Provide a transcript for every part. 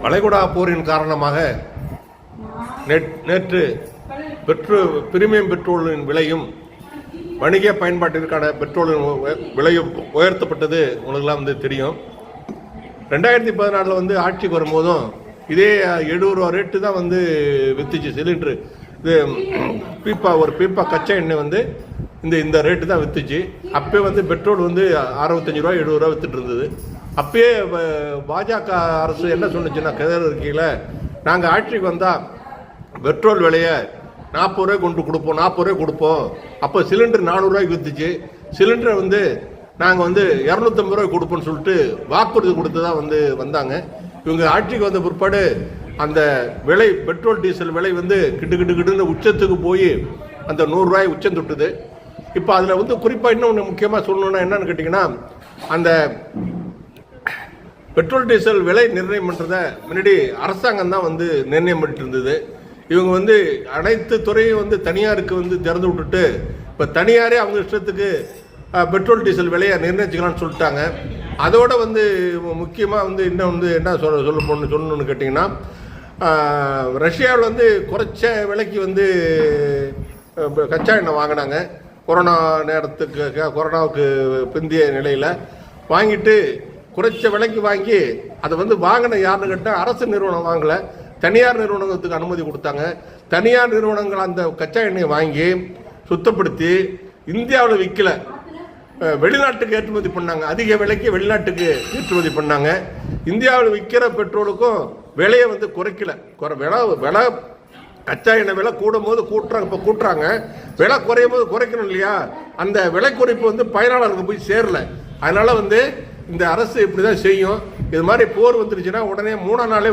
வளைகுடா போரின் காரணமாக நேற்று பிரீமியம் பெட்ரோலின் விலையும் வணிக பயன்பாட்டிற்கான பெட்ரோலின் விலையும் உயர்த்தப்பட்டது உங்களுக்கெல்லாம் தெரியும். 2014 ஆட்சிக்கு வரும்போதும் இதே 70 ரூபா ரேட்டு தான் வித்துச்சு சிலிண்டரு. இது ஒரு பீப்பா கச்சா எண்ணெய் இந்த ரேட்டு தான் வித்துச்சு. அப்போயே பெட்ரோல் 65 ரூபா 70 ரூபா வித்துட்டு இருந்தது. அப்பயே பாஜக அரசு என்ன சொன்னுச்சுன்னா, கதிர் இருக்கையில் நாங்கள் ஆட்சிக்கு வந்தால் பெட்ரோல் விலையை 40 ரூபாய் கொண்டு கொடுப்போம், 40 ரூபாய் கொடுப்போம். அப்போ சிலிண்டர் 400 ரூபாய்க்கு வித்துச்சு. சிலிண்டரை நாங்கள் 250 ரூபாய் கொடுப்போம்னு சொல்லிட்டு வாக்குறுதி கொடுத்து தான் வந்தாங்க. இவங்க ஆட்சிக்கு வந்த பிற்பாடு அந்த விலை பெட்ரோல் டீசல் விலை கிட்டுன்னு உச்சத்துக்கு போய் அந்த 100 ரூபாய் உச்சம் தொட்டுது. இப்போ அதில் குறிப்பாக இன்னொன்று முக்கியமாக சொல்லணும்னா என்னன்னு கேட்டிங்கன்னா, அந்த பெட்ரோல் டீசல் விலை நிர்ணயம் பண்ணுறதை முன்னாடி அரசாங்கம் தான் நிர்ணயம் பண்ணிட்டு இருந்தது. இவங்க அனைத்து துறையும் தனியாருக்கு திறந்து விட்டுட்டு இப்போ தனியாரே அவங்க இஷ்டத்துக்கு பெட்ரோல் டீசல் விலையை நிர்ணயிச்சுக்கலாம்னு சொல்லிட்டாங்க. அதோட முக்கியமாக இன்னும் என்ன சொல்லணும்னு கேட்டிங்கன்னா, ரஷ்யாவில் குறைச்ச விலைக்கு கச்சா எண்ணெய் வாங்கினாங்க. கொரோனாவுக்கு பிந்திய நிலையில் வாங்கிட்டு குறைச்ச விலைக்கு வாங்கி அதை வாங்கின யாருன்னு கேட்டால் அரசு நிறுவனம் வாங்கலை, தனியார் நிறுவனத்துக்கு அனுமதி கொடுத்தாங்க. தனியார் நிறுவனங்கள் அந்த கச்சா எண்ணெயை வாங்கி சுத்தப்படுத்தி இந்தியாவில் விற்கல, வெளிநாட்டுக்கு ஏற்றுமதி பண்ணாங்க. அதிக விலைக்கு வெளிநாட்டுக்கு ஏற்றுமதி பண்ணாங்க. இந்தியாவில் விற்கிற பெட்ரோலுக்கும் விலையை குறைக்கல. விலை கச்சா எண்ணெய் விலை கூடும் போது இப்போ கூட்டுறாங்க, விலை குறையும் போது குறைக்கணும் இல்லையா? அந்த விலை குறைப்பு பயனாளருக்கு போய் சேரல. அதனால இந்த அரசு இப்படி தான் செய்யும். இது மாதிரி போர் வந்துருச்சுன்னா உடனே 3 நாளே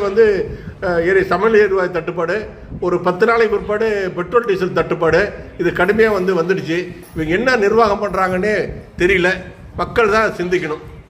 சமையல் எரிவாயு தட்டுப்பாடு, ஒரு 10 நாளைக்கு பிற்பாடு பெட்ரோல் டீசல் தட்டுப்பாடு, இது கடுமையாக வந்துடுச்சு. இவங்க என்ன நிர்வாகம் பண்ணுறாங்கன்னே தெரியல. மக்கள் தான் சிந்திக்கணும்.